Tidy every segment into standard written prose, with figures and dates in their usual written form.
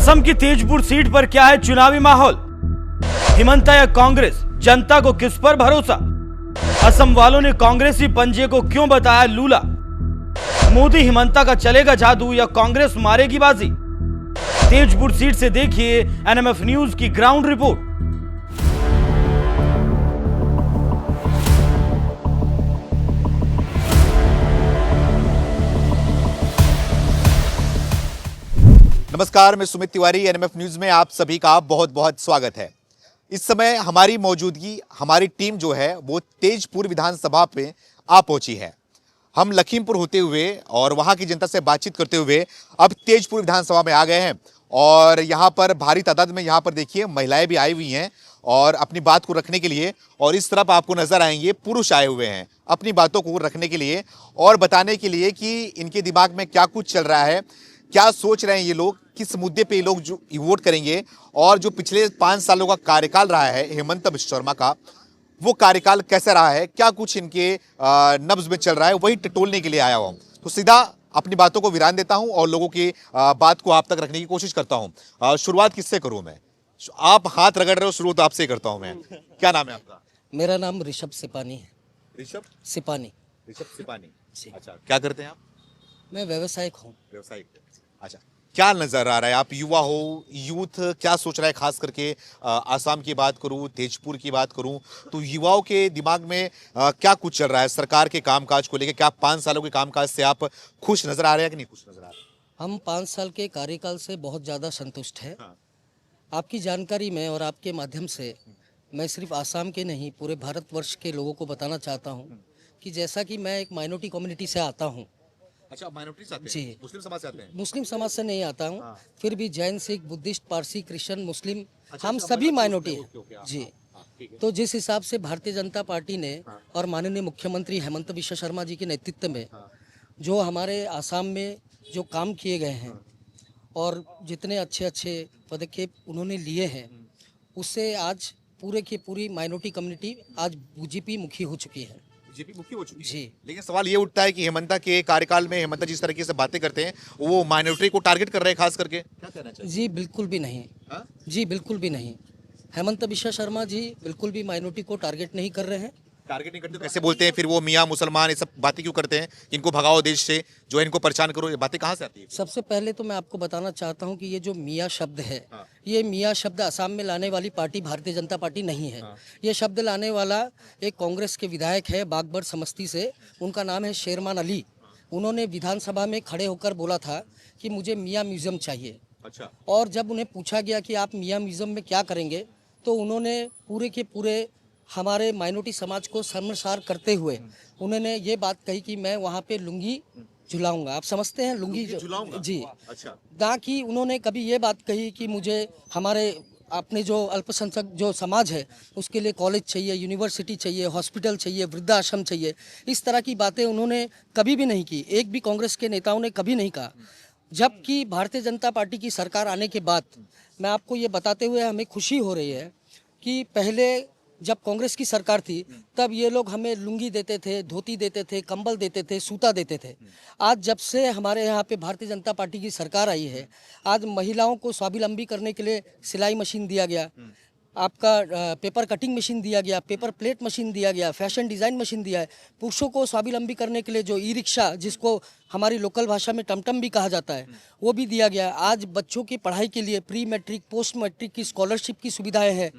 असम की तेजपुर सीट पर क्या है चुनावी माहौल? हिमंता या कांग्रेस? जनता को किस पर भरोसा? असम वालों ने कांग्रेसी पंजे को क्यों बताया लूला? मोदी हिमंता का चलेगा जादू या कांग्रेस मारेगी बाजी? तेजपुर सीट से देखिए एनएमएफ न्यूज की ग्राउंड रिपोर्ट। नमस्कार, मैं सुमित तिवारी। एनएमएफ न्यूज में आप सभी का बहुत बहुत स्वागत है। इस समय हमारी मौजूदगी, हमारी टीम जो है वो तेजपुर विधानसभा पे आ पहुंची है। हम लखीमपुर होते हुए और वहां की जनता से बातचीत करते हुए अब तेजपुर विधानसभा में आ गए हैं और यहां पर भारी तादाद में यहां पर देखिए महिलाएं भी आई हुई हैं और अपनी बात को रखने के लिए, और इस तरफ आपको नजर आएंगे पुरुष आए हुए हैं अपनी बातों को रखने के लिए और बताने के लिए कि इनके दिमाग में क्या कुछ चल रहा है, क्या सोच रहे हैं ये लोग, किस मुद्दे पे ये लोग जो वोट करेंगे और जो पिछले 5 सालों का कार्यकाल रहा है हेमंत बिश्व शर्मा का, वो कार्यकाल कैसा रहा है, क्या कुछ इनके नब्ज में चल रहा है, वही टटोलने के लिए आया हूँ। तो सीधा अपनी बातों को विराम देता हूँ और लोगों की बात को आप तक रखने की कोशिश करता हूँ। शुरुआत किससे करूँ मैं? आप हाथ रगड़ रहे हो, शुरू तो आपसे करता हूँ मैं। क्या नाम है आपका? मेरा नाम ऋषभ सिपानी है। ऋषभ सिपानी। ऋषभ सिपानी जी। अच्छा, क्या करते हैं आप? मैं व्यवसायिक हूँ। व्यवसायिक। अच्छा, क्या नजर आ रहा है? आप युवा हो, यूथ क्या सोच रहा है? खास करके आसाम की बात करूं, तेजपुर की बात करूं, तो युवाओं के दिमाग में क्या कुछ चल रहा है सरकार के कामकाज को लेकर? क्या 5 सालों के कामकाज से आप खुश नजर आ रहे हैं कि नहीं खुश नजर आ रहे हैं? हम 5 साल के कार्यकाल से बहुत ज़्यादा संतुष्ट हैं। हाँ। आपकी जानकारी में और आपके माध्यम से मैं सिर्फ आसाम के नहीं पूरे भारतवर्ष के लोगों को बताना चाहता हूँ कि जैसा कि मैं एक माइनॉरिटी कम्युनिटी से आता हूँ। अच्छा, माइनॉरिटी से आते हैं? जी। मुस्लिम समाज से आते हैं? मुस्लिम समाज से नहीं आता हूँ। हाँ। फिर भी जैन, सिख, बुद्धिस्ट, पारसी, क्रिश्चियन, मुस्लिम, अच्छा, हम अच्छा, सभी मतलब माइनॉरिटी ओके, ओके, हैं। हाँ, जी। हाँ, ठीक है। तो जिस हिसाब से भारतीय जनता पार्टी ने हाँ। और माननीय मुख्यमंत्री हेमंत बिश्व शर्मा जी के नेतृत्व में हाँ। जो हमारे आसाम में जो काम किए गए हैं और जितने अच्छे अच्छे पदक्षेप उन्होंने लिए हैं, उससे आज पूरे की पूरी माइनॉरिटी कम्युनिटी आज बीजेपी मुखी हो चुकी है। बीजेपी मुखी हो चुकी है। जी। लेकिन सवाल ये उठता है कि हेमंता के कार्यकाल में हेमंता जिस तरीके से बातें करते हैं वो माइनॉरिटी को टारगेट कर रहे हैं खास करके, क्या कहना चाहिए? जी बिल्कुल भी नहीं। हाँ? जी बिल्कुल भी नहीं। हेमंत बिश्व शर्मा जी बिल्कुल भी माइनॉरिटी को टारगेट नहीं कर रहे हैं। टारगेट नहीं करते तो कैसे बोलते हैं फिर वो मियाँ मुसलमान, ये सब बातें क्यों करते हैं? इनको भगाओ देश से, जो है इनको परेशान करो, ये बातें कहाँ से आती है? सबसे पहले तो मैं आपको बताना चाहता हूं कि ये जो मियाँ शब्द है, हाँ। ये मियाँ शब्द असम में लाने वाली पार्टी भारतीय जनता पार्टी नहीं है। हाँ। ये शब्द लाने वाला एक कांग्रेस के विधायक है बागबर समस्ती से, उनका नाम है शेरमान अली। उन्होंने विधानसभा में खड़े होकर बोला था कि मुझे मियाँ म्यूजियम चाहिए। अच्छा। और जब उन्हें पूछा गया कि आप मियाँ म्यूजियम में क्या करेंगे, तो उन्होंने पूरे के पूरे हमारे माइनॉरिटी समाज को शर्मसार करते हुए उन्होंने ये बात कही कि मैं वहाँ पे लुंगी झुलाऊंगा। आप समझते हैं लुंगी झुलाऊंगा? जी। अच्छा। ना कि उन्होंने कभी ये बात कही कि मुझे हमारे अपने जो अल्पसंख्यक जो समाज है उसके लिए कॉलेज चाहिए, यूनिवर्सिटी चाहिए, हॉस्पिटल चाहिए, वृद्धाश्रम चाहिए। इस तरह की बातें उन्होंने कभी भी नहीं की। एक भी कांग्रेस के नेताओं ने कभी नहीं कहा। जबकि भारतीय जनता पार्टी की सरकार आने के बाद मैं आपको ये बताते हुए हमें खुशी हो रही है कि पहले जब कांग्रेस की सरकार थी तब ये लोग हमें लुंगी देते थे, धोती देते थे, कंबल देते थे, सूता देते थे। आज जब से हमारे यहाँ पे भारतीय जनता पार्टी की सरकार आई है, आज महिलाओं को स्वावलंबी करने के लिए सिलाई मशीन दिया गया, आपका पेपर कटिंग मशीन दिया गया, पेपर प्लेट मशीन दिया गया, फैशन डिज़ाइन मशीन दिया है। पुरुषों को स्वावलंबी करने के लिए जो ई रिक्शा, जिसको हमारी लोकल भाषा में टमटम भी कहा जाता है, वो भी दिया गया है। आज बच्चों की पढ़ाई के लिए प्री मैट्रिक, पोस्ट मैट्रिक की स्कॉलरशिप की सुविधाएं हैं।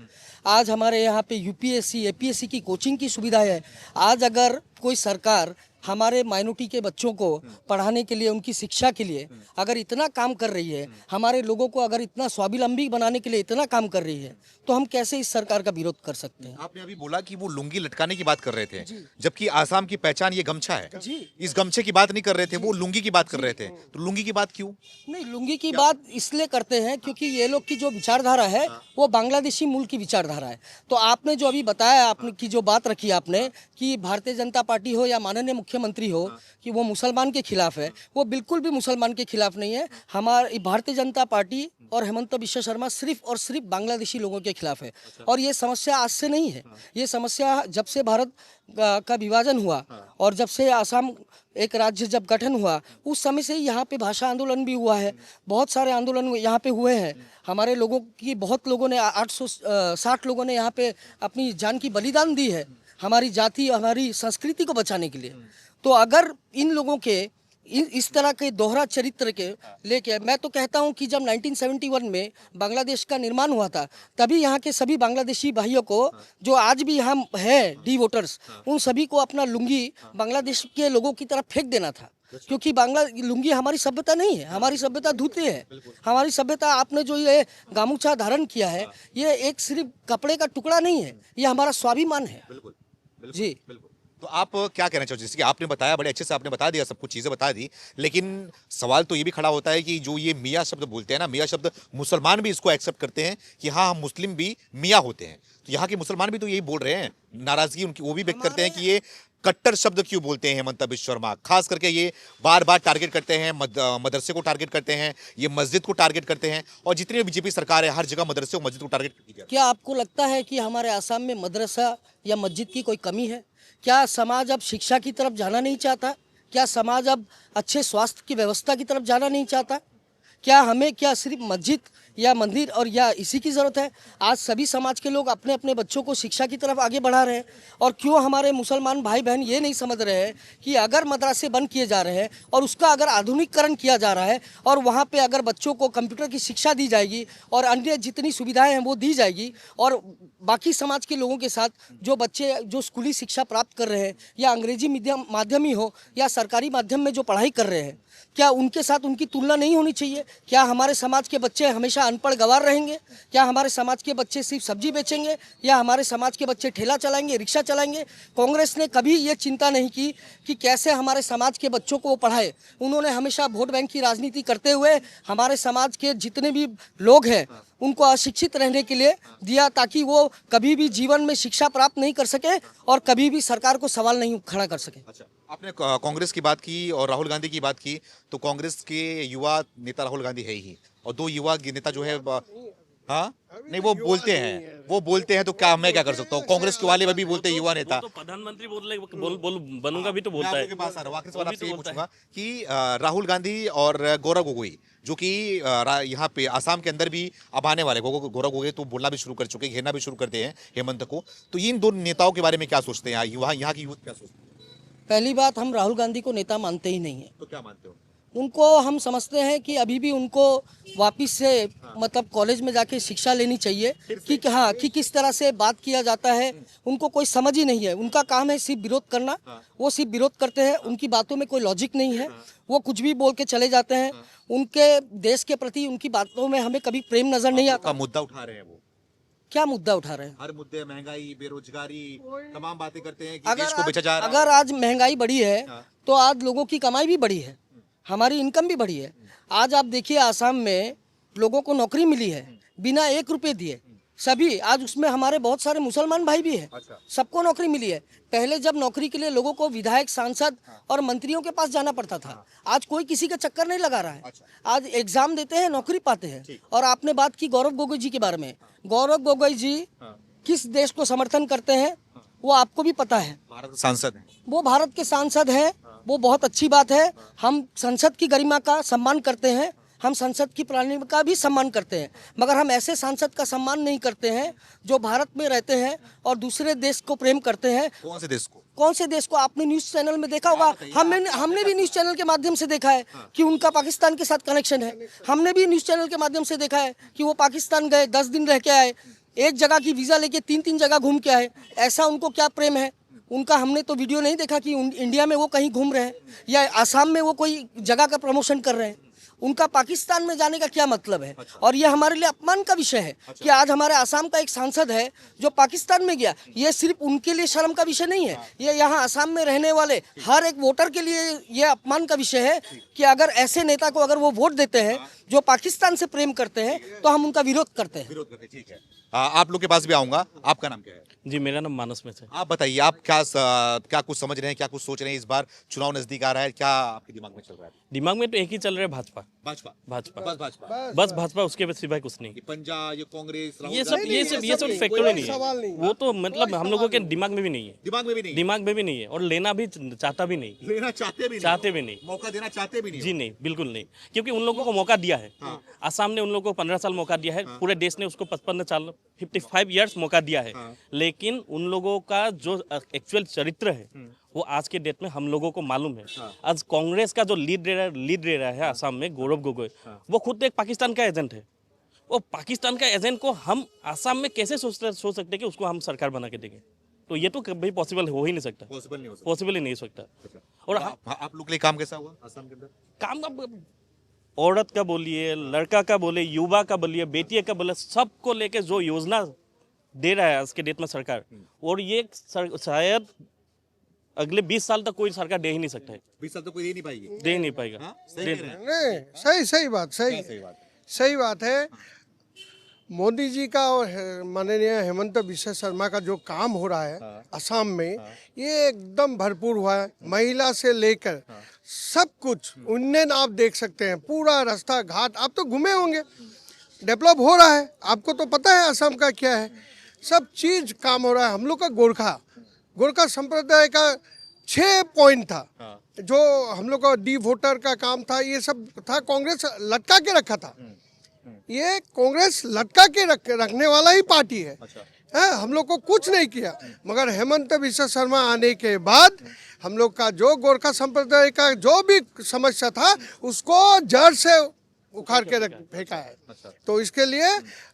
आज हमारे यहाँ पे यूपीएससी, एपीएससी की कोचिंग की सुविधाएं है। आज अगर कोई सरकार हमारे माइनॉरिटी के बच्चों को पढ़ाने के लिए, उनकी शिक्षा के लिए अगर इतना काम कर रही है, हमारे लोगों को अगर इतना स्वावलंबी बनाने के लिए इतना काम कर रही है, तो हम कैसे इस सरकार का विरोध कर सकते हैं? आपने अभी बोला कि वो लुंगी लटकाने की बात कर रहे थे, जबकि आसाम की पहचान ये गमछा है। जी। इस गमछे की बात नहीं कर रहे थे, वो लुंगी की बात कर रहे थे। तो लुंगी की बात क्यों? नहीं, लुंगी की बात इसलिए करते हैं क्योंकि ये लोग की जो विचारधारा है वो बांग्लादेशी मूल की विचारधारा है। तो आपने जो अभी बताया, आपने की जो बात रखी आपने कि भारतीय जनता पार्टी हो या माननीय मुख्यमंत्री हो कि वो मुसलमान के खिलाफ है, वो बिल्कुल भी मुसलमान के खिलाफ नहीं है। हमारी भारतीय जनता पार्टी और हेमंत बिश्व शर्मा सिर्फ और सिर्फ बांग्लादेशी लोगों के खिलाफ है। और ये समस्या आज से नहीं है, ये समस्या जब से भारत का विभाजन हुआ और जब से आसाम एक राज्य जब गठन हुआ उस समय से यहाँ पे भाषा आंदोलन भी हुआ है, बहुत सारे आंदोलन यहाँ पे हुए हैं। हमारे लोगों की बहुत लोगों ने 860 लोगों ने यहाँ पे अपनी जान की बलिदान दी है हमारी जाति हमारी संस्कृति को बचाने के लिए। तो अगर इन लोगों के इस तरह के दोहरा चरित्र के लेके मैं तो कहता हूं कि जब 1971 में बांग्लादेश का निर्माण हुआ था तभी यहाँ के सभी बांग्लादेशी भाइयों को जो आज भी यहाँ है डी वोटर्स उन सभी को अपना लुंगी बांग्लादेश के लोगों की तरफ फेंक देना था, क्योंकि लुंगी हमारी सभ्यता नहीं है, हमारी सभ्यता धोती है। हमारी सभ्यता आपने जो ये गामूछा धारण किया है ये एक सिर्फ कपड़े का टुकड़ा नहीं है, ये हमारा स्वाभिमान है। जी तो आप क्या कहना चाहते हैं? जैसे कि आपने बताया, बड़े अच्छे से आपने बता दिया, सब कुछ चीज़ें बता दी, लेकिन सवाल तो ये भी खड़ा होता है कि जो ये मियाँ शब्द बोलते हैं ना, मियाँ शब्द मुसलमान भी इसको एक्सेप्ट करते हैं कि हाँ हम मुस्लिम भी मियाँ होते हैं। तो यहाँ के मुसलमान भी तो यही बोल रहे हैं, नाराजगी उनकी वो भी व्यक्त करते हैं कि ये कट्टर शब्द क्यों बोलते हैं हेमंत बिश्व शर्मा। खास करके ये बार बार टारगेट करते हैं, मदरसे को टारगेट करते हैं, ये मस्जिद को टारगेट करते हैं, और जितनी भी बीजेपी सरकार है हर जगह मदरसे और मस्जिद को टारगेट करती है। क्या आपको लगता है कि हमारे आसाम में मदरसा या मस्जिद की कोई कमी है? क्या समाज अब शिक्षा की तरफ जाना नहीं चाहता? क्या समाज अब अच्छे स्वास्थ्य की व्यवस्था की तरफ जाना नहीं चाहता? क्या हमें क्या सिर्फ मस्जिद या मंदिर और या इसी की ज़रूरत है? आज सभी समाज के लोग अपने अपने बच्चों को शिक्षा की तरफ आगे बढ़ा रहे हैं, और क्यों हमारे मुसलमान भाई बहन ये नहीं समझ रहे हैं कि अगर मदरसे बंद किए जा रहे हैं और उसका अगर आधुनिकीकरण किया जा रहा है और वहाँ पे अगर बच्चों को कंप्यूटर की शिक्षा दी जाएगी और अन्य जितनी सुविधाएं हैं वो दी जाएगी, और बाकी समाज के लोगों के साथ जो बच्चे जो स्कूली शिक्षा प्राप्त कर रहे हैं या अंग्रेजी माध्यम ही हो या सरकारी माध्यम में जो पढ़ाई कर रहे हैं, क्या उनके साथ उनकी तुलना नहीं होनी चाहिए? क्या हमारे समाज के बच्चे हमेशा अनपढ़ गंवार रहेंगे? क्या हमारे समाज के बच्चे सिर्फ सब्जी बेचेंगे या हमारे समाज के बच्चे ठेला चलाएंगे, रिक्शा चलाएंगे? कांग्रेस ने कभी ये चिंता नहीं की कि कैसे हमारे समाज के बच्चों को वो पढ़ाए। उन्होंने हमेशा वोट बैंक की राजनीति करते हुए हमारे समाज के जितने भी लोग हैं उनको अशिक्षित रहने के लिए दिया, ताकि वो कभी भी जीवन में शिक्षा प्राप्त नहीं कर सके और कभी भी सरकार को सवाल नहीं खड़ा कर सके। अच्छा, आपने कांग्रेस की बात की और राहुल गांधी की बात की, तो कांग्रेस के युवा नेता राहुल गांधी है ही, और दो युवा नेता जो है हाँ नहीं वो बोलते हैं तो क्या मैं क्या कर सकता हूँ? कांग्रेस के वाले भी बोलते हैं युवा नेता, तो प्रधानमंत्री बोल बनूंगा भी तो बोलता है। आपके पास आ रहा हूँ, आखिरी सवाल आपसे ये पूछूंगा कि राहुल गांधी और गौरव गोगोई जो कि यहाँ पे आसाम के अंदर भी अब आने वाले, गौरव गोगोई तो बोलना भी शुरू कर चुके, घेरना भी शुरू करते हैं हेमंत को, तो इन दो नेताओं के बारे में क्या सोचते हैं? यहाँ की यूथ क्या सोचते हैं? पहली बात, हम राहुल गांधी को नेता मानते ही नहीं है। तो क्या मानते हो? उनको हम समझते हैं कि अभी भी उनको वापस से मतलब कॉलेज में जाके शिक्षा लेनी चाहिए कि हाँ कि किस तरह से बात किया जाता है। उनको कोई समझ ही नहीं है, उनका काम है सिर्फ विरोध करना। वो सिर्फ विरोध करते हैं, उनकी बातों में कोई लॉजिक नहीं है, वो कुछ भी बोल के चले जाते हैं। उनके देश के प्रति उनकी बातों में हमें कभी प्रेम नजर नहीं आता। मुद्दा उठा रहे हैं वो, क्या मुद्दा उठा रहे हैं? हर मुद्दे, महंगाई, बेरोजगारी, तमाम बातें करते हैं कि देश को बेचा जा रहा है। अगर आज महंगाई बढ़ी है तो आज लोगों की कमाई भी बढ़ी है, हमारी इनकम भी बढ़ी है। आज आप देखिए आसाम में लोगों को नौकरी मिली है बिना 1 रुपए दिए, सभी। आज उसमें हमारे बहुत सारे मुसलमान भाई भी हैं, सबको नौकरी मिली है। पहले जब नौकरी के लिए लोगों को विधायक, सांसद और मंत्रियों के पास जाना पड़ता था, आज कोई किसी का चक्कर नहीं लगा रहा है। आज एग्जाम देते हैं, नौकरी पाते हैं। और आपने बात की गौरव गोगोई जी के बारे में, गौरव गोगोई जी किस देश को समर्थन करते हैं वो आपको भी पता है। भारत सांसद हैं, वो भारत के सांसद हैं, वो बहुत अच्छी बात है। हम संसद की गरिमा का सम्मान करते हैं, हम संसद की प्रणाली का भी सम्मान करते हैं, मगर हम ऐसे सांसद का सम्मान नहीं करते हैं जो भारत में रहते हैं और दूसरे देश को प्रेम करते हैं। कौन से देश को? कौन से देश को? आपने न्यूज़ चैनल में देखा होगा, हमने भी न्यूज़ चैनल के माध्यम से देखा है कि उनका पाकिस्तान के साथ कनेक्शन है। हमने भी न्यूज़ चैनल के माध्यम से देखा है कि वो पाकिस्तान गए, 10 दिन रह के आए, एक जगह की वीज़ा लेके 3-3 जगह घूम के आए। ऐसा उनको क्या प्रेम है उनका? हमने तो वीडियो नहीं देखा कि इंडिया में वो कहीं घूम रहे हैं या आसाम में वो कोई जगह का प्रमोशन कर रहे हैं। उनका पाकिस्तान में जाने का क्या मतलब है? और ये हमारे लिए अपमान का विषय है कि आज हमारे आसाम का एक सांसद है जो पाकिस्तान में गया। ये सिर्फ उनके लिए शर्म का विषय नहीं है, ये यहाँ आसाम में रहने वाले हर एक वोटर के लिए ये अपमान का विषय है कि अगर ऐसे नेता को अगर वो वोट देते हैं जो पाकिस्तान से प्रेम करते हैं तो हम उनका विरोध करते हैं। ठीक है। आप लोग के पास भी आऊंगा। आपका नाम क्या है? जी मेरा नाम मानस में से। आप बताइए, आप क्या कुछ समझ रहे हैं, क्या कुछ सोच रहे हैं? इस बार चुनाव नजदीक आ रहा है, क्या आपके दिमाग में चल रहा है? दिमाग में तो एक ही चल रहा है, भाजपा भाजपा, भाजपा बस भाजपा। बस भाजपा, उसके सिवाय कुछ नहीं। ये पंजा, ये कांग्रेस, राहुल ये सब गांधी, ये सब फैक्टर ही नहीं है, वो तो मतलब हम लोगों के दिमाग में भी नहीं है, दिमाग में भी नहीं, दिमाग में भी नहीं है, और लेना भी चाहता भी नहीं, लेना चाहते भी नहीं, चाहते भी नहीं, मौका देना चाहते भी नहीं। जी नहीं, बिल्कुल नहीं, क्योंकि उन लोगों को मौका दिया है। असम ने उन लोगों को 15 साल मौका दिया है, पूरे देश ने उसको 55 साल 55 ईयर्स मौका दिया है, लेकिन उन लोगों का जो एक्चुअल चरित्र है वो आज के डेट में हम लोगों को मालूम है। आज कांग्रेस का जो लीड ले रहा है असम में, गौरव गोगोई, वो खुद एक पाकिस्तान का एजेंट है। वो पाकिस्तान का एजेंट को हम असम में कैसे सोच सकते हैं कि उसको हम सरकार बना के देंगे? तो ये तो कभी पॉसिबल हो ही नहीं सकता, पॉसिबल नहीं हो सकता, पॉसिबल ही नहीं हो सकता। और आप लोग के लिए काम कैसा हुआ असम के अंदर? काम का औरत का बोलिए, लड़का का बोले, युवा का बोलिए, बेटिया का बोले, सबको लेके जो योजना दे रहा है आज के डेट में सरकार, और ये शायद अगले 20 साल तक कोई सरकार दे ही नहीं सकता है, 20 साल तो कोई दे नहीं पाएगी, दे ही नहीं पाएगा। सही दे कह रहे हैं। नहीं, सही बात, सही बात है। मोदी जी का और माननीय हेमंत बिस्वा शर्मा का जो काम हो रहा है असम में, ये एकदम भरपूर हुआ है। महिला से लेकर सब कुछ उन्नयन आप देख सकते हैं, पूरा रास्ता घाट आप तो घूमे होंगे, डेवलप हो रहा है। आपको तो पता है असम का क्या है, सब चीज काम हो रहा है। हम लोग का गोरखा संप्रदाय का 6 पॉइंट था, जो हम लोग का डी वोटर का काम था, ये सब था। कांग्रेस लटका के रखा था, ये कांग्रेस लटका के रखने वाला ही पार्टी है। हम लोग को कुछ नहीं किया, मगर हेमंत बिस्वा शर्मा आने के बाद हम लोग का जो गोरखा संप्रदाय का जो भी समस्या था उसको जड़ से उखाड़ के फेंका है। तो इसके लिए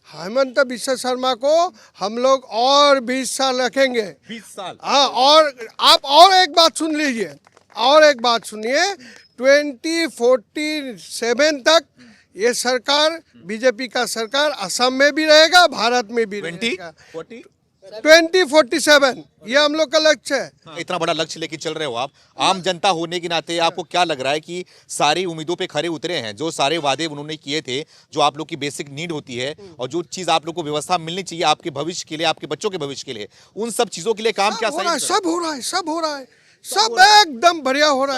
हेमंत बिस्वा शर्मा को हम लोग और 20 साल रखेंगे। 20 साल? हाँ, और आप और एक बात सुन लीजिए, और एक बात सुनिए, 2047 तक ये सरकार, बीजेपी का सरकार असम में भी रहेगा, भारत में भी रहेगा। 2047 ये हम लोग का लक्ष्य है। इतना बड़ा लक्ष्य लेके चल रहे हो आप, आम जनता होने के नाते आपको क्या लग रहा है कि सारी उम्मीदों पे खरे उतरे हैं? जो सारे वादे उन्होंने किए थे, जो आप लोग की बेसिक नीड होती है, और जो चीज आप लोग को व्यवस्था मिलनी चाहिए आपके भविष्य के लिए, आपके बच्चों के भविष्य के लिए, उन सब चीजों के लिए काम क्या सब हो रहा है, सब एकदम बढ़िया हो रहा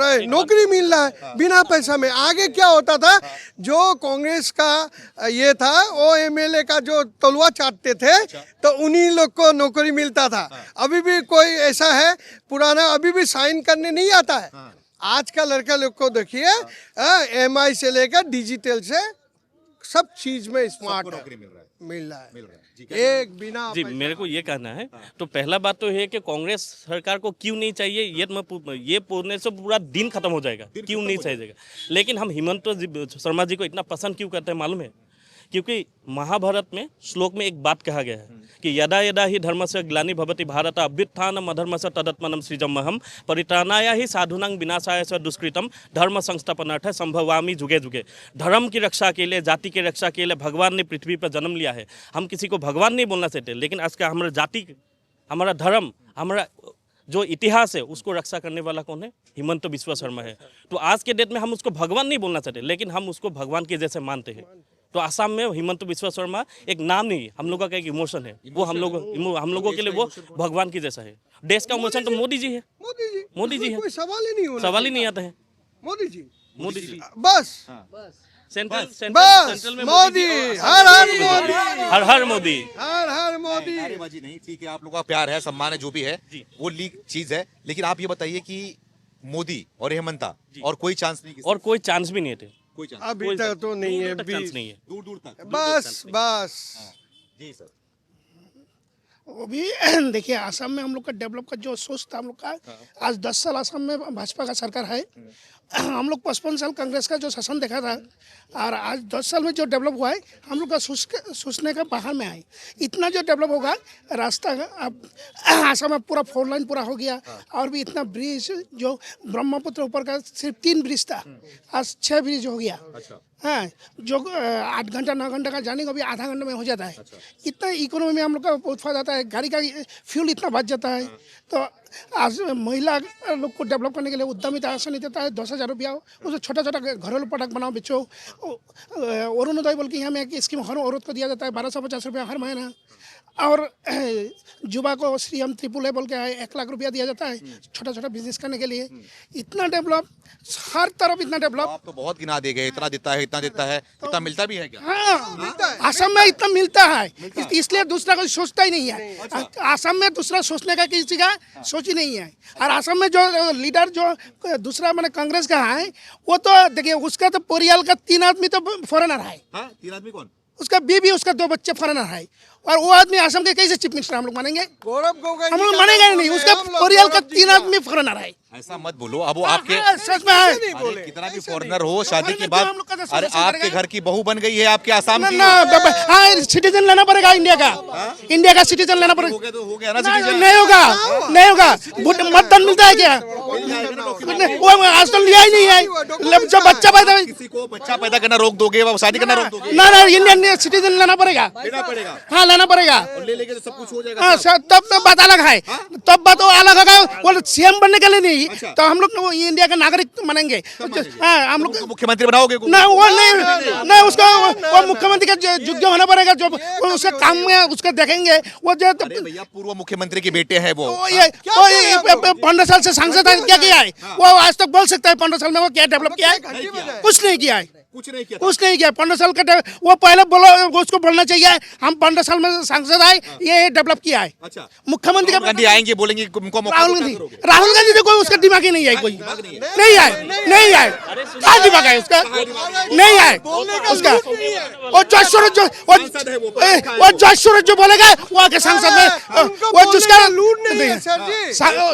है, नौकरी मिल रहा है बिना पैसा में। आगे क्या होता था, जो कांग्रेस का ये था, वो एमएलए का जो तलवा चाटते थे, तो उन्हीं लोग को नौकरी मिलता था। अभी भी कोई ऐसा है पुराना, अभी भी साइन करने नहीं आता है। आज का लड़का लोग को देखिए, एमआई से लेकर डिजिटल से सब चीज में स्मार्ट मिल रहा है। एक बिना जी मेरे को ये कहना है, तो पहला बात तो है कि कांग्रेस सरकार को क्यों नहीं चाहिए, ये पूछने से पूरा दिन खत्म हो जाएगा, क्यों नहीं चाहिए। लेकिन हम हेमंत शर्मा जी को इतना पसंद क्यों करते हैं मालूम है? क्योंकि महाभारत में श्लोक में एक बात कहा गया है कि यदा यदा ही धर्मस्य ग्लानि भवति भारत अभ्युत्थानम अधर्मस्य तदात्मानं सृजाम्यहम् परित्राणाय ही साधूनां विनाशाय च दुष्कृतम धर्म संस्थापनार्थं संभवामि जुगे जुगे। धर्म की रक्षा के लिए, जाति की रक्षा के लिए भगवान ने पृथ्वी पर जन्म लिया है। हम किसी को भगवान नहीं बोलना चाहते, लेकिन आज का हमारा जाति, हमारा धर्म, हमारा जो इतिहास है, उसको रक्षा करने वाला कौन है? हेमंत बिस्वा शर्मा है। तो आज के डेट में हम उसको भगवान नहीं बोलना चाहते, लेकिन हम उसको भगवान के जैसे मानते हैं। तो असम में हेमंत बिस्वा शर्मा एक नाम नहीं है, हम लोगों का एक इमोशन है। वो हम लोगों के लिए वो भगवान की जैसा है। देश का इमोशन तो मोदी जी है, मोदी जी है, कोई सवाल ही नहीं होना, सवाल ही नहीं आता है। मोदी जी बस सेंट्रल में मोदी, हर हर मोदी, हर हर मोदी, हर मोदी। नारेबाजी नहीं, ठीक है, आप लोगों का प्यार है, सम्मान है, जो भी है वो लीग चीज है। लेकिन आप ये बताइए कि मोदी और हेमंता और कोई चांस नहीं? और कोई चांस भी नहीं थे, कोई चांस अभी तक तो नहीं है, चांस नहीं है, दूर दूर तक। बस जी सर। वो भी देखिए, असम में हम लोग का डेवलप का जो सोच था हम लोग का, आज 10 साल असम में भाजपा का सरकार है। हम लोग 55 साल कांग्रेस का जो शासन देखा था, और आज 10 साल में जो डेवलप हुआ है, हम लोग का सोचने का बाहर में आए। इतना जो डेवलप होगा, रास्ता अब असम में पूरा 4 लाइन पूरा हो गया, और भी इतना ब्रिज, जो ब्रह्मपुत्र ऊपर का सिर्फ 3 ब्रिज था, आज 6 ब्रिज हो गया। हाँ, जो 8 घंटा 9 घंटा का जाने को भी आधा घंटे में हो जाता है। इतना इकोनॉमी में हम लोग का बहुत फायदा आता है, गाड़ी का फ्यूल इतना बच जाता है। तो आज महिला लोग को डेवलप करने के लिए उद्यमिता आसन देता है 10,000 रुपया उसको छोटा छोटा घरेलू प्रोडक्ट बनाओ बेचो। अरुणोदय बोल के यहाँ में एक स्कीम हर औरत को दिया जाता है 1250 रुपया हर महीना। और युवा को श्रीम त्रिपुल बोल के 1 लाख रुपया दिया जाता है छोटा छोटा बिजनेस करने के लिए। इतना डेवलप, हर तरफ इतना डेवलप। आप तो बहुत गिना देंगे, इतना देता है, इतना देता है, इतना मिलता भी है क्या? हाँ, असम में इतना मिलता है, इसलिए दूसरा कोई सोचता ही नहीं है। असम में दूसरा सोचने का किसी का सोच ही नहीं है। और असम में जो लीडर जो दूसरा मैंने कांग्रेस का है, वो तो देखिए उसका तो परिवार का 3 आदमी तो फॉरेनर है। 3 आदमी कौन? उसका बीवी, उसका 2 बच्चे फॉरेनर है। और वो आदमी असम के कैसे चीफ मिनिस्टर हम लोग मानेंगे? हम लोग मानेंगे नहीं। उसका परिवार का 3 आदमी फॉरेनर है। ऐसा मत बोलो। अब वो आपके सच में है। अरे कितना भी फॉरेनर हो, शादी के बाद अरे आपके घर की बहू बन गई है आपके आसाम की। हाँ, सिटीजन लेना पड़ेगा इंडिया का। इंडिया का सिटीजन लेना पड़ेगा। हो गया ना नहीं होगा, नहीं होगा। मतदान मिलता है क्या? वो आज तो लिया ही नहीं है। जब बच्चा पैदा, किसी को बच्चा पैदा करना रोक दोगे, शादी करना रोक दोगे? ना इंडियन सिटीजन लेना पड़ेगा। हाँ, लेना पड़ेगा। ले लेके तो सब कुछ हो जाएगा। हाँ, तब तो बात अलग है। तब बात अलग होगा। वो सीएम बनने के लिए नहीं, तो हम लोग इंडिया का नागरिक मानेंगे। हाँ, हम लोग मुख्यमंत्री बनाओगे? ना, वो नहीं उसको वो मुख्यमंत्री का योग्य होना पड़ेगा। जो उसके काम में उसको देखेंगे। वो जो भैया पूर्व मुख्यमंत्री के बेटे हैं वो। 15 साल से सांसद है, क्या किया है वो? आज तक बोल सकता है 15 साल में वो क्या डेवलप किया है? कुछ नहीं किया है। कुछ नहीं किया। 15 साल का वो पहले बोलो, उसको बोलना चाहिए हम 15 साल में सांसद आए, ये डेवलप किया है। अच्छा, मुख्यमंत्री गांधी आएंगे, बोलेंगे उनको राहुल गांधी तो कोई उसका दिमाग ही नहीं है। कोई नहीं है। क्या दिमाग है उसका? नहीं है उसका। और जय सूरज जो बोलेगा वो आके संसद में, वो जिसका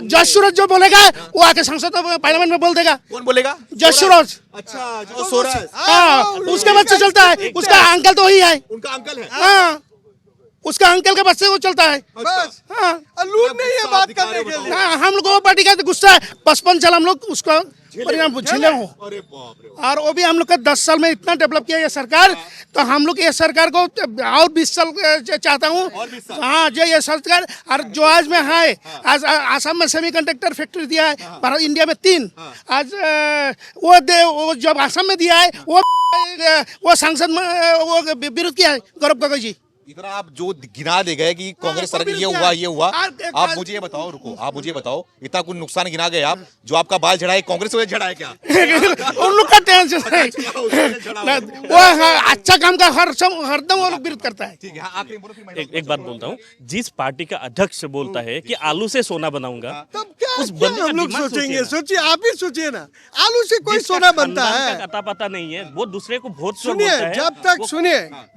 जय सूरज जो बोलेगा वो आके संसद में, पार्लियामेंट में बोल देगा। कौन बोलेगा? जय सूरज। अच्छा, जो सूरज। हाँ, उसके बच्चे चलता है। उसका अंकल तो वही है। उनका अंकल है। हाँ, उसका अंकल के बच्चे वो चलता है। बस हाँ, लूट नहीं है बात करने के लिए। हाँ, हम लोग को पार्टी का गुस्सा है। 55 साल हम लोग उसका परिणाम झेले हो। अरे बाप रे। और वो भी हम लोग का 10 साल में इतना डेवलप किया ये सरकार। तो हम लोग ये सरकार को और 20 साल चाहता हूँ। हाँ, जो ये सरकार और जो आज में है, आज आसाम में सेमीकंडक्टर फैक्ट्री दिया है, भारत इंडिया में 3। आज वो जब आसाम में दिया है, वो सांसद में वो विरोध किया है गौरव गोगोई जी। इतना आप जो गिना दे गए कि कांग्रेस सरकार ये हुआ। आप मुझे ये बताओ, रुको, आप मुझे बताओ, इतना कुछ नुकसान गिना गए आप, जो आपका बाल झड़ा है कांग्रेस वजह झड़ा है क्या? उन लोग का टेंशन है। वो अच्छा काम का हरदम वो लोग विरोध करता है। ठीक है, आखिरी बोलो, फिर मैं एक बात बोलता हूँ, जिस पार्टी का अध्यक्ष बोलता है कि आलू से सोना बनाऊंगा, तब क्या उस बंदे का हम लोग दिमाग सोचेंगे? सोचिए ना। सोचिए, आप ही सोचिए ना। आलू से कोई जिसका सोना बनता खानदान है? का अता पता नहीं है, वो दूसरे को वोट से सुनिए, बोलता है।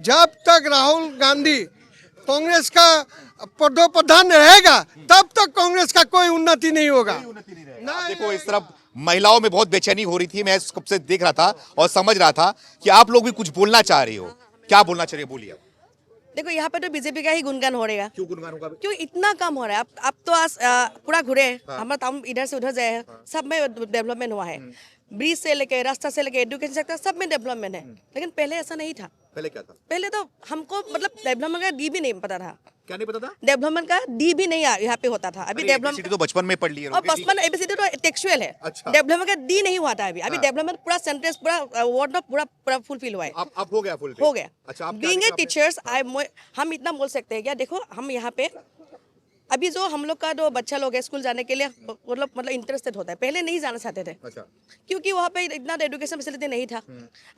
जब तक राहुल गांधी कांग्रेस का प्रधान रहेगा, तब तक कांग्रेस का कोई उन्नति नहीं होगा। देखो, इस तरफ महिलाओं में बहुत बेचैनी हो रही थी। मैं कब से देख रहा था और समझ रहा था कि आप लोग भी कुछ बोलना चाह रही हो। क्या बोलना चाह रही हो, बोलिए। देखो, यहाँ पे तो बीजेपी का ही गुणगान हो रहेगा। क्यों गुणगान होगा? क्यों इतना काम हो रहा है? अब तो आज पूरा घुरे हमारा टाउन, इधर से उधर जाए, सब में डेवलपमेंट हुआ है। ब्रिज से लेके, रास्ता से लेके, एजुकेशन सेक्टर, सब में डेवलपमेंट है। लेकिन पहले ऐसा नहीं था। पहले क्या था? पहले तो हमको मतलब डेवलपमेंट का डी भी नहीं पता था। क्या नहीं पता था? डेवलपमेंट का डी भी नहीं यहाँ पे होता था। अभी डेवलपमेंट तो बचपन में पढ़ लिए और 55 एबीसीडी तो टेक्सुअल है। अच्छा। डेवलपमेंट का डी नहीं हुआ था अभी डेवलपमेंट पूरा सेंटेंस, पूरा वर्ड पूरा फुलफिल हुआ है। अब हो गया फुल? हो गया। अच्छा, आप बीइंग ए टीचर्स हम इतना बोल सकते हैं क्या? देखो, हम यहाँ पे अभी जो हम लोग का जो बच्चा लोग है स्कूल जाने के लिए मतलब इंटरेस्टेड होता है। पहले नहीं जाना चाहते थे। अच्छा। क्योंकि वहाँ पे इतना एजुकेशन फैसिलिटी नहीं था।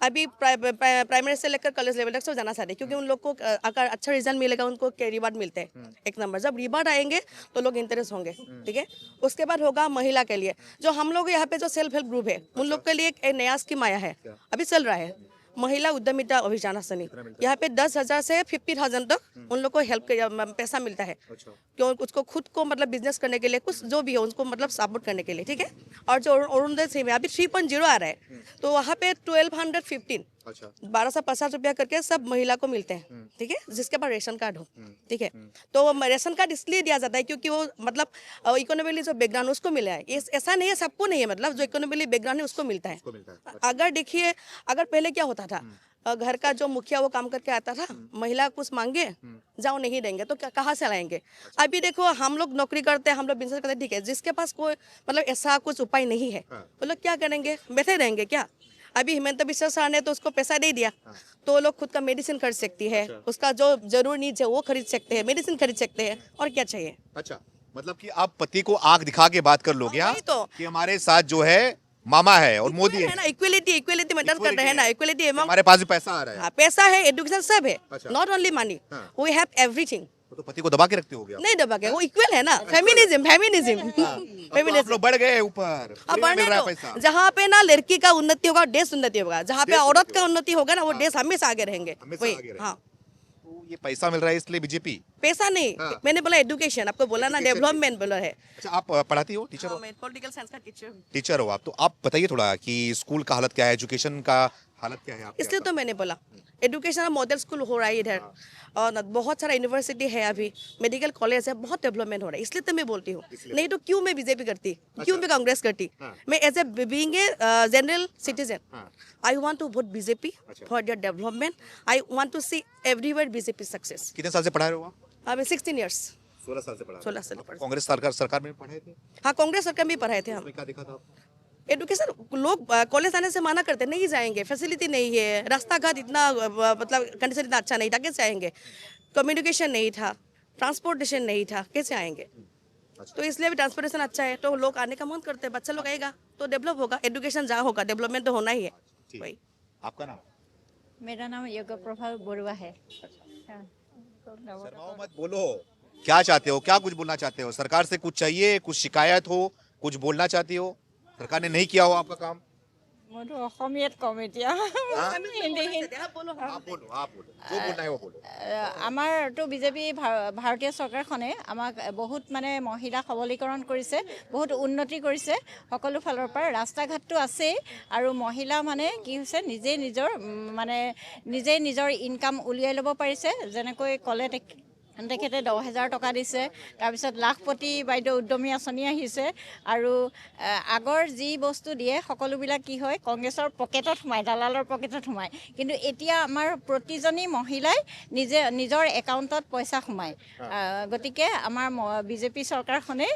अभी प्राइमरी से लेकर कॉलेज लेवल तक सब जाना चाहते हैं, क्योंकि उन लोग को अगर अच्छा रिजल्ट मिलेगा उनको रिवार्ड मिलते हैं। 1 नंबर जब रिवार्ड आएंगे तो लोग इंटरेस्ट होंगे। ठीक है, उसके बाद होगा महिला के लिए। जो हम लोग यहाँ पे जो सेल्फ हेल्प ग्रुप है, उन लोग के लिए एक नया स्कीम आया है, अभी चल रहा है, महिला उद्यमिता अभियान सनी। यहाँ पे 10,000 से 50,000 तक उन लोग को हेल्प पैसा मिलता है। क्यों? उसको खुद को मतलब बिजनेस करने के लिए, कुछ जो भी है उसको मतलब सपोर्ट करने के लिए। ठीक है, और जो अरुणोदय स्कीम है अभी 3.0 आ रहा है, तो वहाँ पे 1215 1250 रुपया करके सब महिला को मिलते हैं। ठीक है, जिसके पास रेशन कार्ड हो। ठीक है, तो रेशन कार्ड इसलिए दिया जाता है क्योंकि वो मतलब इकोनॉमिकली जो बैकग्राउंड उसको मिला है। ऐसा नहीं है सबको नहीं है, मतलब जो इकोनॉमिकली बैकग्राउंड है उसको मिलता है। अगर देखिए, अगर पहले क्या होता था, घर का जो मुखिया वो काम करके आता था, महिला कुछ मांगे जाओ नहीं देंगे तो कहाँ से लाएंगे। अभी देखो हम लोग नौकरी करते हैं, हम लोग बिजनेस करते हैं, ठीक है, जिसके पास कोई मतलब ऐसा कुछ उपाय नहीं है वो लोग क्या करेंगे, बैठे रहेंगे क्या। अभी हिमंत बिस्वा सर ने तो उसको पैसा दे दिया तो लोग खुद का मेडिसिन खरीद सकती है, उसका जो जरूरी नीड्स है वो खरीद सकते हैं, मेडिसिन खरीद सकते हैं, और क्या चाहिए। अच्छा, मतलब कि आप पति को आंख दिखा के बात कर लोगे, हाँ? वही तो। कि हमारे साथ जो है मामा है और मोदी है ना, इक्वलिटी मैटर करते हैं ना, इक्वलिटी एमंग, हमारे पास भी पैसा आ रहा है। हाँ, पैसा है, एजुकेशन सब है, अच्छा। Not only money, we have everything. तो पति को दबा के रखते हो गया। नहीं दबा के, वो इक्वल है ना, फेमिनिज्म आप लोग बढ़ गए ऊपर, अब फ्री में मिल रहा है बढ़ने पैसा। दो, जहाँ पे ना लड़की का उन्नति होगा देश उन्नति होगा, जहाँ पे औरत का उन्नति होगा ना वो देश हमेशा आगे रहेंगे। हमेशा वही, आगे रहेंगे। हाँ, तो ये पैसा मिल रहा है इसलिए बीजेपी। पैसा नहीं, मैंने बोला एजुकेशन, आपको बोला ना डेवलपमेंट बोला है। अच्छा, आप पढ़ाती हो, टीचर हो? मैं पॉलिटिकल साइंस का टीचर हूँ। टीचर हो आप, तो आप बताइए थोड़ा कि स्कूल का हालत क्या है, एजुकेशन का हालत क्या है आपके इसलिए तो मैंने बोला एजुकेशन मॉडल स्कूल हो रहा है इधर, और बहुत सारा यूनिवर्सिटी है, अभी मेडिकल कॉलेज है, बहुत डेवलपमेंट हो रहा है, इसलिए तो मैं बोलती हूँ। नहीं तो क्यों मैं बीजेपी करती, क्यों मैं कांग्रेस करती। मैं as a being a general citizen I want to vote BJP for their development, I want to see everywhere BJP success. कितने साल से पढ़ा रहे हो आप? अभी 16 ईयर्स, 16 साल से पढ़ा रहे हो। 16 साल पढ़ा। कांग्रेस सरकार में पढ़े थे? हाँ, कांग्रेस सरकार में पढ़ाए थे हम। क्या देखा था आपने? एडुकेशन, लोग कॉलेज आने से माना करते नहीं जाएंगे, फैसिलिटी नहीं है, रास्ता घाट इतना मतलब कंडीशन इतना अच्छा नहीं था, कैसे आएंगे। कम्युनिकेशन नहीं था, ट्रांसपोर्टेशन नहीं था, कैसे आएंगे। तो इसलिए भी ट्रांसपोर्टेशन अच्छा है तो लोग आने का मन करते हैं, बच्चा लोग आएगा तो डेवलप होगा, एजुकेशन जहाँ होगा डेवलपमेंट तो होना ही है। वही। आपका नाम? मेरा नाम योगा प्रभा बरुआ है। हाँ। शर्माओ मत, बोलो। क्या चाहते हो, क्या कुछ बोलना चाहते हो? सरकार से कुछ चाहिए, कुछ शिकायत हो, कुछ बोलना चाहती हो? सरकार ने नहीं किया हो आपका काम? मोरो অসমীয়াত কম এতিয়া হিন্দী आप बोलो, आप बोलो, जो बोलना है वो बोलो। আমাৰতো বিজেপি ভাৰতীয় চৰকাৰখনে আমাক বহুত মানে মহিলা সবলীকৰণ কৰিছে, বহুত উন্নতি কৰিছে, সকলো ফালৰ পৰা ৰাস্তা ঘাটটো আছেই, আৰু মহিলা মানে কি হৈছে নিজে নিজৰ ইনকাম উলিয়াই ল'ব পাৰিছে। যেনেকৈ ক'লে তেখেতে 10,000 টকা দিছে, তাৰপিছত লাখপতি বাইদেউ উদ্যমী আঁচনি আহিছে, আৰু আগৰ যি বস্তু দিয়ে সকলোবিলাক কি হয় কংগ্ৰেছৰ পকেটত সোমায়, দালালৰ পকেটত সোমায়, কিন্তু এতিয়া আমাৰ প্ৰতিজনী মহিলাই নিজৰ একাউণ্টত পইচা সোমায়। গতিকে আমাৰ বিজেপি চৰকাৰখনে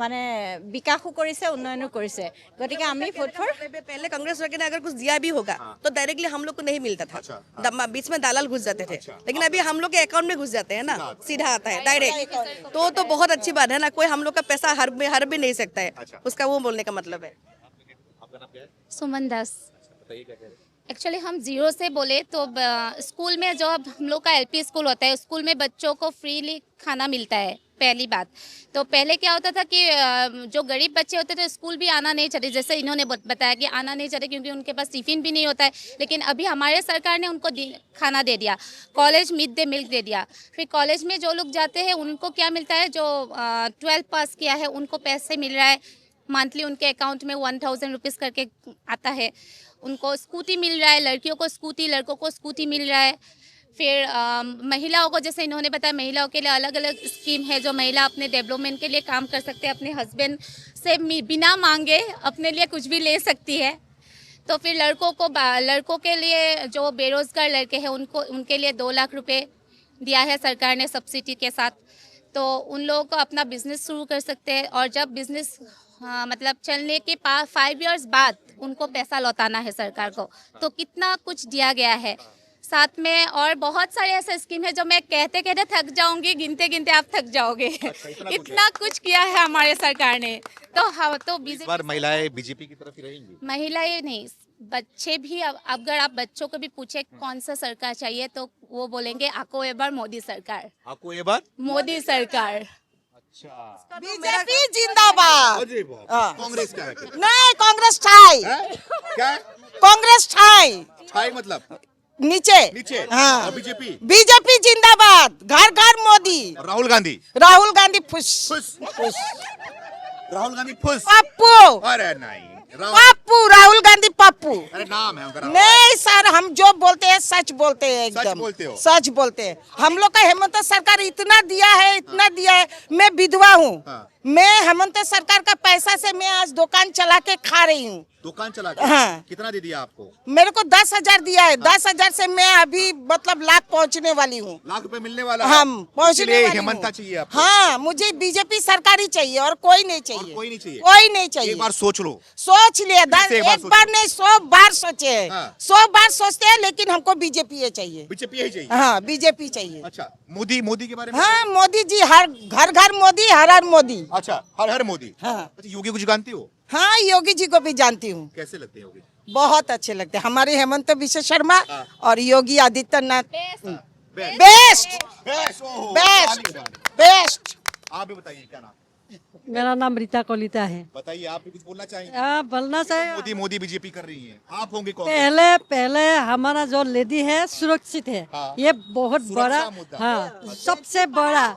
মানে বিকাশো কৰিছে, উন্নয়নো কৰিছে। গতিকে আমি ভোট ফৰ पहले कांग्रेस सरकार ने अगर कुछ दिया भी होगा तो डायरेक्टली हम लोग को नहीं मिलता था, बीच में दालाल घुस जाते थे, लेकिन अभी हम लोग के अकाउंट में घुस जाते हैं ना, सीधा आता है डायरेक्ट। तो बहुत अच्छी बात है ना, कोई हम लोग का पैसा हर भी नहीं सकता है, उसका वो बोलने का मतलब है। सुमन दास। एक्चुअली हम जीरो से बोले तो स्कूल में जो हम लोग का एलपी स्कूल होता है, स्कूल में बच्चों को फ्रीली खाना मिलता है, पहली बात। तो पहले क्या होता था कि जो गरीब बच्चे होते थे स्कूल भी आना नहीं चाहते, जैसे इन्होंने बताया कि आना नहीं चाहते क्योंकि उनके पास टिफ़िन भी नहीं होता है, लेकिन अभी हमारे सरकार ने उनको खाना दे दिया, कॉलेज मिड डे मील दे दिया। फिर कॉलेज में जो लोग जाते हैं उनको क्या मिलता है, जो 12 पास किया है उनको पैसे मिल रहा है, मंथली उनके अकाउंट में 1000 रुपीज़ करके आता है, उनको स्कूटी मिल रहा है, लड़कियों को स्कूटी, लड़कों को स्कूटी मिल रहा है। फिर महिलाओं को, जैसे इन्होंने बताया, महिलाओं के लिए अलग अलग स्कीम है जो महिला अपने डेवलपमेंट के लिए काम कर सकते हैं, अपने हस्बैंड से बिना मांगे अपने लिए कुछ भी ले सकती है। तो फिर लड़कों के लिए जो बेरोज़गार लड़के हैं उनके लिए 2 लाख रुपए दिया है सरकार ने सब्सिडी के साथ, तो उन लोगों को अपना बिजनेस शुरू कर सकते हैं, और जब बिजनेस मतलब चलने के 5 इयर्स बाद उनको पैसा लौटाना है सरकार को, तो कितना कुछ दिया गया है साथ में। और बहुत सारे ऐसे स्कीम है जो मैं कहते कहते थक जाऊंगी, गिनते गिनते आप थक जाओगे। इतना कुछ किया है हमारे सरकार ने। तो इस बार महिलाएं बीजेपी की तरफ ही रहेंगी? महिलाएं नहीं, बच्चे भी। अगर आप बच्चों को भी पूछे कौन सा सरकार चाहिए तो वो बोलेंगे आको ए बार मोदी सरकार, आपको ये बात मोदी सरकार। अच्छा, बीजेपी जिंदाबाद। कांग्रेस क्या है? नहीं, कांग्रेस ठाई। क्या? कांग्रेस ठाई। ठाई मतलब नीचे। हाँ। और बीजेपी? बीजेपी जिंदाबाद, घर घर मोदी। राहुल गांधी? राहुल गांधी फुस। राहुल गांधी फुस? पप्पू। अरे नहीं, पप्पू, राहुल गांधी पप्पू। अरे नाम है उनका। नहीं सर, हम जो बोलते हैं सच बोलते हैं, सच एकदम बोलते हो? सच बोलते हैं। हम लोग का हेमंत सरकार इतना दिया है, इतना दिया है। मैं विधवा हूँ, मैं हेमंत सरकार का पैसा से मैं आज दुकान चला के खा रही हूँ। दुकान चला के हाँ। कितना दे दिया आपको? मेरे को 10,000 दिया है। 10,000 से मैं अभी मतलब लाख पहुँचने वाली हूँ। लाख रुपए मिलने वाला है। हम पहुँचने इसलिए वाली हूँ। हेमंता चाहिए आपको? हाँ, मुझे बीजेपी सरकार ही चाहिए और कोई नहीं चाहिए। कोई नहीं चाहिए? कोई नहीं चाहिए। एक बार सोच लो। सोच लिया से एक बार एक बार नहीं 100 बार सोचे हैं। हाँ। 100 बार सोचते हैं, लेकिन हमको बीजेपी ही चाहिए। बीजेपी ही चाहिए। हाँ, बीजेपी चाहिए। अच्छा, मोदी के बारे में? हाँ, मोदी जी हर घर मोदी, हर मोदी। अच्छा, हर मोदी। हाँ। अच्छा, योगी को जानती हो? हाँ, योगी जी को भी जानती हूँ। कैसे लगते हैं योगी? बहुत अच्छे लगते हैं। हमारे हेमंत बिश्व शर्मा और Yogi Adityanath best best best best best. आप भी बताइए क्या नाम? मेरा नाम रीता कोलिता है। बताइए, आप भी कुछ बोलना चाहेंगे? बोलना चाहिए। मोदी बीजेपी कर रही है, आप होंगे कांग्रेस। पहले हमारा जो लेडी है सुरक्षित है। हाँ। ये बहुत बड़ा, मुद्दा। हाँ, सबसे बड़ा।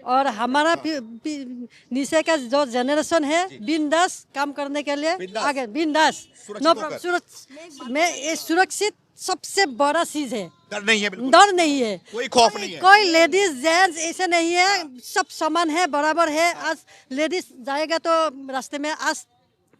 और हमारा नीचे का जो जनरेशन है बिंदास काम करने के लिए बिंदास। आगे बिंदास। सुरक्षित नो होकर। सुरक्षित में ये सुरक्षित सबसे बड़ा चीज है। डर नहीं है बिल्कुल? डर नहीं है, कोई खौफ नहीं है? कोई लेडीज जेंट्स ऐसे नहीं है, सब समान है, बराबर है। आज लेडीज जाएगा तो रास्ते में आज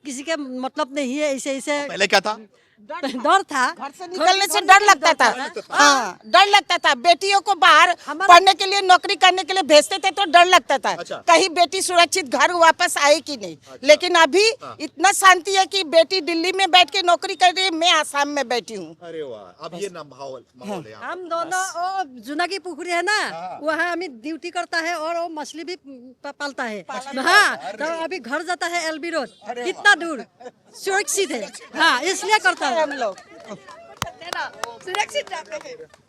किसी के मतलब नहीं है। ऐसे ऐसे पहले क्या था? डर था, घर से निकलने से डर लगता था। हाँ, डर लगता था। बेटियों को बाहर पढ़ने के लिए, नौकरी करने के लिए भेजते थे तो डर लगता था। अच्छा। कहीं बेटी सुरक्षित घर वापस आए कि नहीं। लेकिन अभी इतना शांति है कि बेटी दिल्ली में बैठ के नौकरी कर रही है, मैं आसाम में बैठी हूँ। अरे वाह, अब ये ना माहौल है यहाँ। हम दोनों वो जुनागी पुखरी है ना, वहाँ हमें ड्यूटी करता है और वो मछली भी पालता है। हाँ, तो अभी घर जाता है एलबी रोड, कितना दूर, सुरक्षित है। हाँ, इसलिए करता है हम लोग। सुरक्षित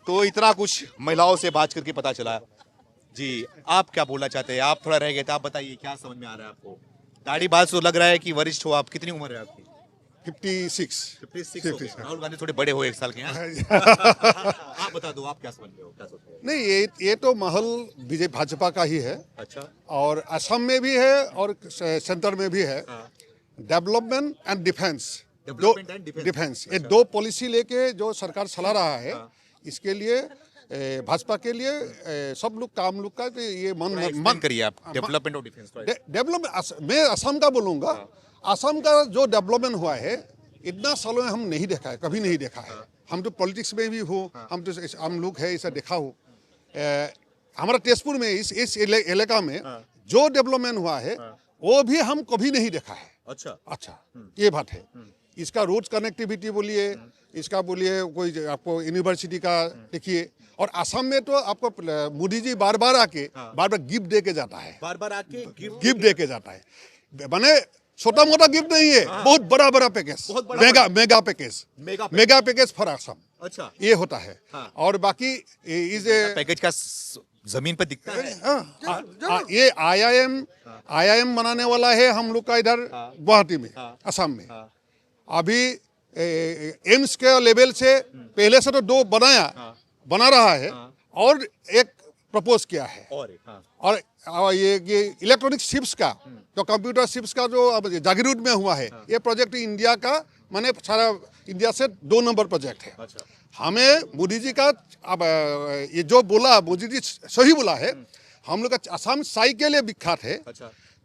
तो इतना कुछ महिलाओं से बात करके पता चला। जी, आप क्या बोलना चाहते हैं? आप थोड़ा रह गए थे, आप बताइए क्या समझ में आ रहा है आपको? दाढ़ी बाल से लग रहा है कि वरिष्ठ हो आप। कितनी उम्र है आपकी? 56 हो गए। राहुल गांधी थोड़े बड़े हो 1 साल के हैं। आप बता दो, आप क्या समझ रहे हो, क्या सोच रहे हो? नहीं, ये तो माहौल बीजेपी भाजपा का ही है। अच्छा। और असम में भी है और सेंटर में भी है। Development and defence, development and defence. Defence, ये दो पॉलिसी लेके जो सरकार चला रहा है, इसके लिए भाजपा के लिए सब लोग काम लोग का ये मन करिए आप। डेवलपमेंट और डिफेंस डेवलपमेंट मैं असम का बोलूँगा। असम का जो डेवलपमेंट हुआ है इतना सालों में हम नहीं देखा है, कभी नहीं देखा है। हम तो पॉलिटिक्स में भी हो, हम लोग है इसे देखा हो। हमारा तेजपुर में इस इलाका में जो डेवलपमेंट हुआ है वो भी हम कभी नहीं देखा है। अच्छा, ये बात है। इसका रोड कनेक्टिविटी बोलिए, इसका बोलिए कोई आपको यूनिवर्सिटी का देखिए। और असम में तो आपको मोदी जी बार बार आके बार गिफ्ट दे के जाता है, बार आके गिफ्ट दे के जाता है। माने छोटा मोटा गिफ्ट नहीं है, बहुत बड़ा बड़ा package, mega package for Assam. अच्छा, ये होता है। और बाकी इस पैकेज का जमीन पर दिखता है। ये IIM बनाने वाला है हम लोग का इधर गुवाहाटी में, असम में। अभी एम्स के लेवल से पहले से तो 2 बना रहा है और एक प्रपोज किया है। और ये इलेक्ट्रॉनिक शिप्स का जो कंप्यूटर शिप्स का जो अब जागीरोड में हुआ है, ये प्रोजेक्ट इंडिया का माने सारा इंडिया से 2 नंबर प्रोजेक्ट है। हमें मोदी जी का अब ये जो बोला मोदी जी सही बोला है। हम लोग का असम चाय के लिए विख्यात है।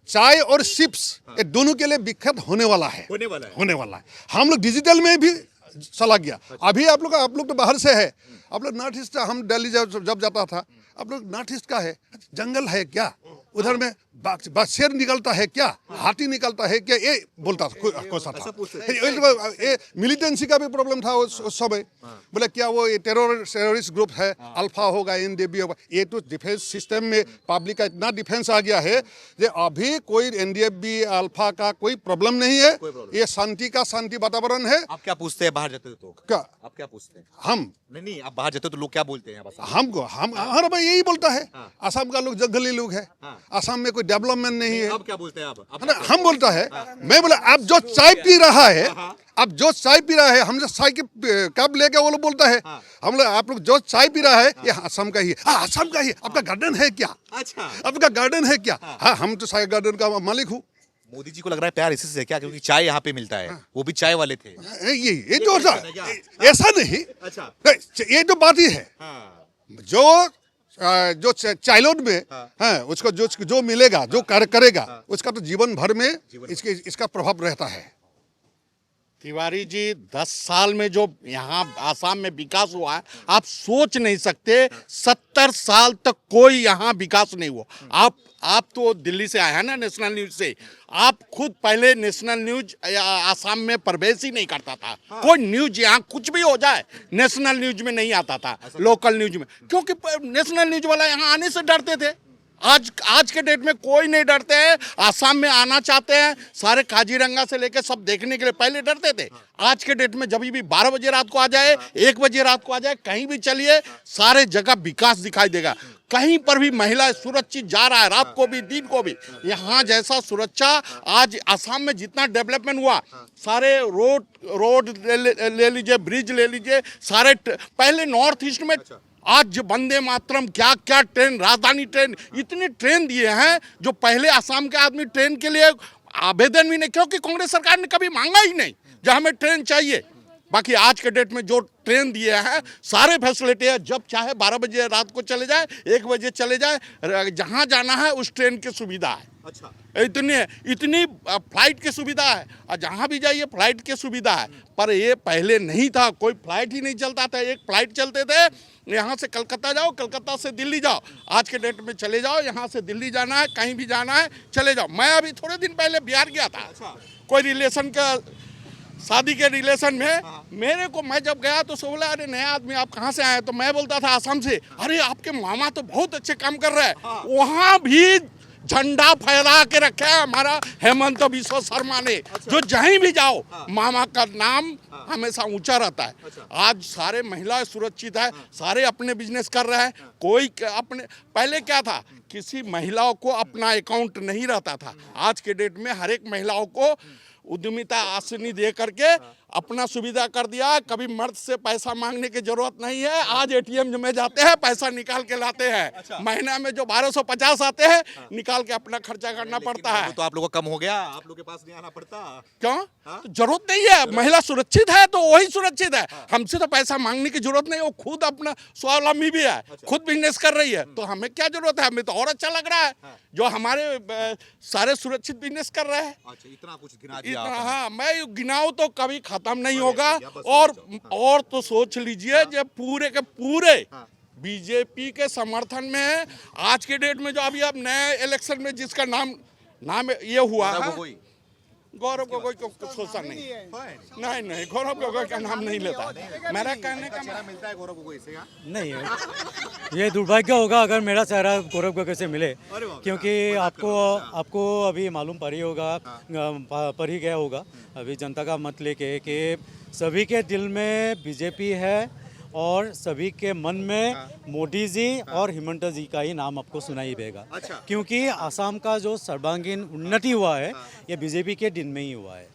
चाय और चिप्स ये दोनों के लिए विख्यात होने वाला है। हम लोग डिजिटल में भी चला गया। अभी आप लोग तो बाहर से है, आप लोग नॉर्थ ईस्ट, हम दिल्ली जब जाता था, आप लोग नॉर्थ ईस्ट का है, जंगल है क्या उधर में, शेर निकलता है क्या, हाथी निकलता है क्या, ये बोलता था। ये मिलिटेंसी का भी प्रॉब्लम था उस समय। बोले क्या वो ये टेररिस्ट ग्रुप है, अल्फा होगा, NDAB होगा। ये तो डिफेंस सिस्टम में पब्लिक का इतना डिफेंस आ गया है कि अभी कोई NDAB अल्फा का कोई प्रॉब्लम नहीं है। ये शांति वातावरण है। आप क्या पूछते हैं बाहर जाते तो? क्या आप क्या पूछते हैं? हम नहीं, आप बाहर जाते तो लोग क्या बोलते हैं? हमारा भाई यही बोलता है, असम का लोग जंगली लोग है, असम में कोई डेवलपमेंट नहीं है। आप क्या बोलते हैं? हम बोलता है, मैं बोला आप जो चाय पी रहा है, हमने चाय के कप लेके वो लोग बोलता है, हम लोग आप लोग जो चाय पी रहा है ये असम का ही है। असम का ही। आपका गार्डन है क्या? अच्छा, आपका गार्डन है क्या? हाँ, हम तो चाय गार्डन का मालिक हूँ। मोदी जी को लग रहा है प्यार इसी से क्या, क्योंकि चाय यहाँ पे मिलता है, वो भी चाय वाले थे। ये तो ऐसा नहीं। अच्छा, ये तो बात ही है। जो जो चाइल्डहुड में है उसको जो मिलेगा, जो कार्य करेगा, उसका तो जीवन भर में इसका प्रभाव रहता है। तिवारी जी 10 साल में जो यहाँ आसाम में विकास हुआ है, आप सोच नहीं सकते। 70 साल तक कोई यहाँ विकास नहीं हुआ। आप तो दिल्ली से आए हैं ना, नेशनल न्यूज से। आप खुद पहले नेशनल न्यूज आसाम में प्रवेश ही नहीं करता था। कोई न्यूज यहाँ कुछ भी हो जाए नेशनल न्यूज में नहीं आता था, लोकल न्यूज में, क्योंकि नेशनल न्यूज वाला यहाँ आने से डरते थे। आज के डेट में कोई नहीं डरते हैं। आसाम में आना चाहते हैं, सारे काजीरंगा से लेकर सब देखने के लिए पहले डरते थे। आज के डेट में जब भी 12 बजे रात को आ जाए, 1 बजे रात को आ जाए, कहीं भी चलिए, सारे जगह विकास दिखाई देगा। कहीं पर भी महिला सुरक्षित जा रहा है, रात को भी दिन को भी। यहाँ जैसा सुरक्षा आज आसाम में जितना डेवलपमेंट हुआ, सारे रोड ले लीजिए, ब्रिज ले लीजिए, सारे पहले नॉर्थ ईस्ट में आज वंदे मातरम क्या क्या ट्रेन, राजधानी ट्रेन, इतने ट्रेन दिए हैं जो पहले आसाम के आदमी ट्रेन के लिए आवेदन भी नहीं, क्योंकि कांग्रेस सरकार ने कभी मांगा ही नहीं जहां हमें ट्रेन चाहिए। बाकी आज के डेट में जो ट्रेन दिए हैं, सारे फैसिलिटी है, जब चाहे 12 बजे रात को चले जाए, 1 बजे चले जाए, जहां जाना है उस ट्रेन की सुविधा है। अच्छा, इतनी फ्लाइट की सुविधा है, और जहाँ भी जाइए फ्लाइट की सुविधा है। पर ये पहले नहीं था, कोई फ्लाइट ही नहीं चलता था। एक फ्लाइट चलते थे, यहाँ से कलकत्ता जाओ, कलकत्ता से दिल्ली जाओ। आज के डेट में चले जाओ, यहाँ से दिल्ली जाना है, कहीं भी जाना है चले जाओ। मैं अभी थोड़े दिन पहले बिहार गया था, कोई रिलेशन का शादी के रिलेशन में। मेरे को, मैं जब गया तो सब बोला, अरे नया आदमी आप कहाँ से आए? तो मैं बोलता था आसाम से। अरे आपके मामा तो बहुत अच्छे काम कर रहे हैं। वहाँ भी झंडा फहरा के रखा है हमारा हेमंत बिस्वा शर्मा ने। जो जहीं भी जाओ, मामा का नाम हमेशा ऊंचा रहता है। आज सारे महिलाएं सुरक्षित है, सारे अपने बिजनेस कर रहे हैं। कोई अपने, पहले क्या था, किसी महिलाओं को अपना अकाउंट नहीं रहता था। आज के डेट में हर एक महिलाओं को उद्यमिता आसनी दे करके अपना सुविधा कर दिया। कभी मर्द से पैसा मांगने की जरूरत नहीं है। आज एटीएम में जाते हैं, पैसा निकाल के लाते हैं। महीना में जो 1250 आते हैं, निकाल के अपना खर्चा करना पड़ता है। तो आप लोगों का कम हो गया, आप लोगों के पास नहीं आना पड़ता क्यों? तो जरूरत नहीं है। महिला सुरक्षित है तो वही सुरक्षित है। हमसे तो पैसा मांगने की जरूरत नहीं। वो खुद अपना स्वावलंबी भी है, खुद बिजनेस कर रही है, तो हमें क्या जरूरत है? हमें तो और अच्छा लग रहा है जो हमारे सारे सुरक्षित बिजनेस कर रहे हैं। इतना कुछ गिना दिया इतना, हाँ, मैं गिनाऊं तो कभी खत्म नहीं होगा। और तो सोच लीजिए, जब पूरे के पूरे बीजेपी के समर्थन में है। आज के डेट में जो अभी अब नए इलेक्शन में जिसका नाम ये हुआ है, गौरव गोगोई को सोचा नहीं, गौरव गोगोई का नाम नहीं लेता। मेरा कहने का मिलता है गौरव गोगोई से नहीं, ये दुर्भाग्य होगा अगर मेरा चेहरा गौरव गोगोई से मिले, क्योंकि आपको अभी मालूम पड़ ही गया होगा अभी जनता का मत लेके कि सभी के दिल में बीजेपी है और सभी के मन में मोदी जी और हिमंत जी का ही नाम आपको सुनाई देगा। क्योंकि आसाम का जो सर्वांगीण उन्नति हुआ है, ये बीजेपी के दिन में ही हुआ है।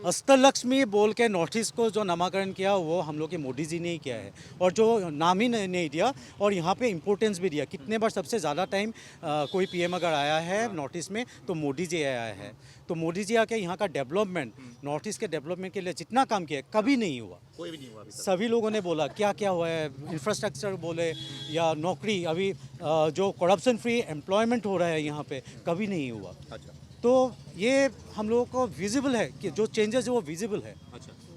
अष्टलक्ष्मी बोल के नॉर्थ ईस्ट को जो नामकरण किया, वो हम लोग के मोदी जी ने ही किया है। और जो नाम ही नहीं दिया, और यहाँ पे इम्पोर्टेंस भी दिया। कितने बार सबसे ज़्यादा टाइम कोई पीएम अगर आया है नॉर्थ ईस्ट में, तो मोदी जी आया है। तो मोदी जी आके यहाँ का डेवलपमेंट, नॉर्थ ईस्ट के डेवलपमेंट के लिए जितना काम किया, कभी नहीं हुआ। कोई भी नहीं हुआ। सभी लोगों ने बोला क्या क्या हुआ है, इंफ्रास्ट्रक्चर बोले या नौकरी, अभी जो करप्शन फ्री एम्प्लॉयमेंट हो रहा है यहाँ पे, कभी नहीं हुआ। तो ये हम लोगों को विजिबल है कि जो चेंजेस है वो विजिबल है।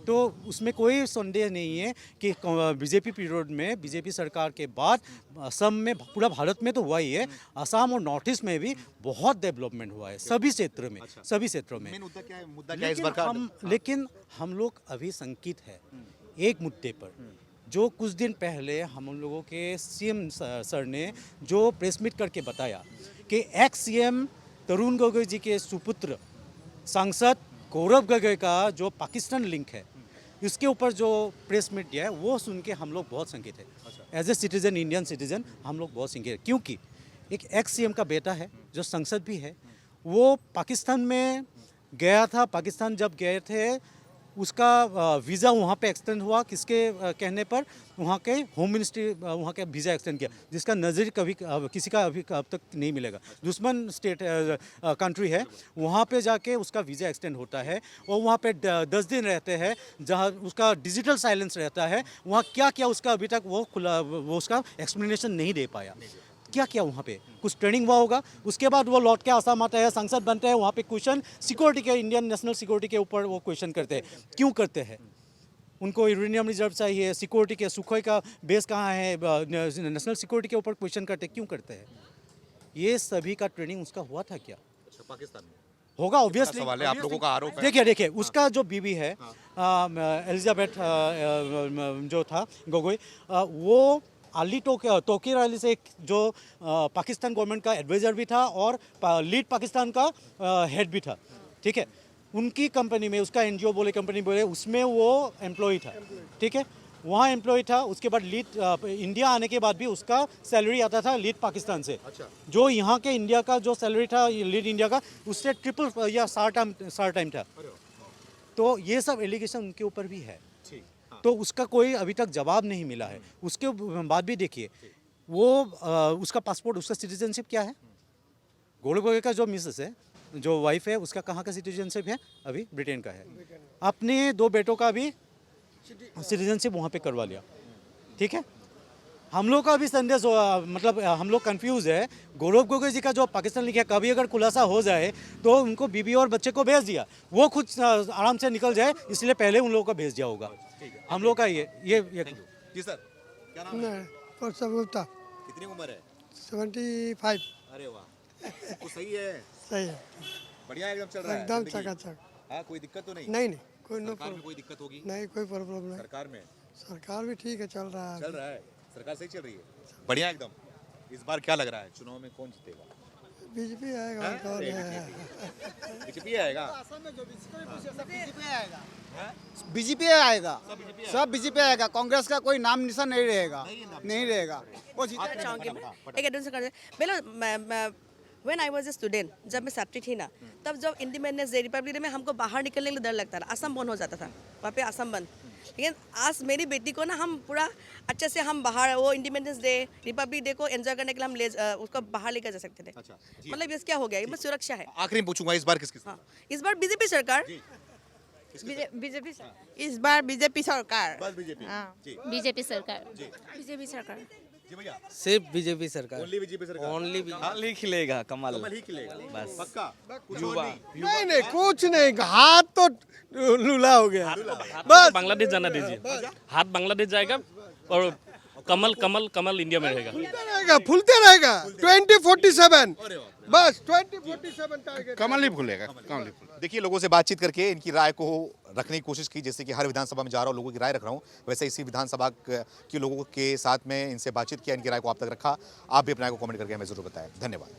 तो उसमें कोई संदेह नहीं है कि बीजेपी पीरियड में, बीजेपी सरकार के बाद असम में, पूरा भारत में तो हुआ ही है, असम और नॉर्थ ईस्ट में भी बहुत डेवलपमेंट हुआ है सभी क्षेत्र में। सभी क्षेत्रों में। मुद्दा क्या इस बार का? लेकिन हम लोग अभी शंकित है एक मुद्दे पर, जो कुछ दिन पहले हम लोगों के सीएम सर ने जो प्रेस मीट करके बताया कि एक्स सीएम तरुण गोगोई जी के सुपुत्र सांसद गौरव गोगोई का जो पाकिस्तान लिंक है, इसके ऊपर जो प्रेस मीट दिया है, वो सुन के हम लोग बहुत शंकित है। As a citizen, Indian citizen, हम लोग बहुत शंकित है। क्योंकि एक एक्स सीएम का बेटा है जो सांसद भी है, वो पाकिस्तान में गया था। पाकिस्तान जब गए थे, उसका वीज़ा वहाँ पे एक्सटेंड हुआ, किसके कहने पर? वहाँ के होम मिनिस्ट्री वहाँ के वीज़ा एक्सटेंड किया, जिसका नज़र कभी किसी का अभी अब तक नहीं मिलेगा। दुश्मन स्टेट कंट्री है, वहाँ पे जाके उसका वीज़ा एक्सटेंड होता है और वहाँ पे 10 दिन रहते हैं, जहाँ उसका डिजिटल साइलेंस रहता है। वहाँ क्या क्या उसका अभी तक वो उसका एक्सप्लेनेशन नहीं दे पाया। क्या क्या वहाँ पे कुछ ट्रेनिंग हुआ होगा, उसके बाद वो लौट के आसाम आता है, सांसद बनते हैं, वहाँ पे क्वेश्चन सिक्योरिटी के, इंडियन नेशनल सिक्योरिटी के ऊपर वो क्वेश्चन करते हैं। क्यों करते हैं? उनको यूरेनियम रिजर्व चाहिए, सिक्योरिटी के, सुखोई का बेस कहाँ है, नेशनल सिक्योरिटी के ऊपर क्वेश्चन करते हैं। क्यों करते हैं? ये सभी का ट्रेनिंग उसका हुआ था क्या? पाकिस्तान में होगा ऑब्वियसली। सवाल है, आप लोगों का आरोप है। देखिए उसका जो बीवी है एलिजाबेथ जो था गोगोई, वो अली तोकीर अली से जो पाकिस्तान गवर्नमेंट का एडवाइज़र भी था और लीड पाकिस्तान का हेड भी था, ठीक है। उनकी कंपनी में, उसका एनजीओ बोले, कंपनी बोले, उसमें वो एम्प्लॉय था, ठीक है, वहाँ एम्प्लॉय था। उसके बाद लीड इंडिया आने के बाद भी उसका सैलरी आता था लीड पाकिस्तान से। जो यहाँ के इंडिया का जो सैलरी था लीड इंडिया का, उससे ट्रिपल या 4 टाइम था। तो ये सब एलिगेशन उनके ऊपर भी है, तो उसका कोई अभी तक जवाब नहीं मिला है। उसके बाद भी देखिए वो उसका पासपोर्ट, उसका सिटीजनशिप क्या है? गोगोई का जो मिसेस है, जो वाइफ है, उसका कहाँ का सिटीजनशिप है? अभी ब्रिटेन का है। अपने 2 बेटों का भी सिटीजनशिप वहाँ पे करवा लिया, ठीक है। हम लोग का भी संदेश मतलब हम लोग कंफ्यूज है। गौरव गोगोई जी का जो पाकिस्तान लिखा, कभी अगर खुलासा हो जाए तो उनको बीबी और बच्चे को भेज दिया, वो खुद आराम से निकल जाए, इसलिए पहले उन लोगों को भेज दिया होगा। हम लोग का ये जी सर, क्या नाम है? गुप्ता, कितनी उम्र है? 75। अरे वाह, तो सही है, सही है, बढ़िया एकदम चल रहा है, एकदम जिंदगी। चकाचक। हाँ, कोई दिक्कत तो नहीं? नहीं कोई सरकार में कोई दिक्कत होगी? नहीं, कोई प्रॉब्लम नहीं। सरकार में सरकार भी ठीक है, चल रहा है। चल रहा है, सरकार सही चल रही है, बढ़िया एकदम। इस बार क्या लग रहा है, चुनाव में कौन जीतेगा? बीजेपी आएगा। बीजेपी आएगा। बीजेपी आएगा, सब बीजेपी आएगा। कांग्रेस का कोई नाम निशान नहीं रहेगा, नहीं रहेगा। वो चाहूँगी मैं एक एडवांस कर पहले when I was a student, जब मैं छात्री थी ना, तब जब इंडिपेंडेंस डे, रिपब्लिक डे में हमको बाहर निकलने के लिए डर लगता था, असम बंद हो जाता था, वहाँ पे असम बंद। लेकिन आज मेरी बेटी को ना हम पूरा अच्छे से हम बाहर वो इंडिपेंडेंस डे, रिपब्लिक डे को एंजॉय करने के लिए हम उसको बाहर लेकर जा सकते थे। मतलब ये क्या हो गया, ये बस सुरक्षा है। आखिरी पूछूंगा, इस बार किसकी? हाँ, इस बार बीजेपी सरकार। बीजेपी इस बार बीजेपी सरकार। बस बीजेपी। बीजेपी सरकार। बीजेपी सरकार। जी भैया, सिर्फ बीजेपी सरकार। ओनली बीजेपी सरकार। ओनली ही खिलेगा कमल। कमल ही खिलेगा बस। पक्का? कुछ और युवा नहीं? नहीं कुछ नहीं, हाथ तो लूला हो गया। बस बांग्लादेश जाना दीजिए, हाथ बांग्लादेश जाएगा और कमल कमल कमल इंडिया में रहेगा, फूलते रहेगा 2047, बस 2047 टारगेट। कमल ही फूलेगा, कमल ही फूलेगा। देखिए, लोगों से बातचीत करके इनकी राय को रखने की कोशिश की, जैसे कि हर विधानसभा में जा रहा हूँ लोगों की राय रख रहा हूँ, वैसे इसी विधानसभा के लोगों के साथ में इनसे बातचीत किया, इनकी राय को आप तक रखा। आप भी अपने राय को कमेंट करके हमें जरूर बताएं। धन्यवाद।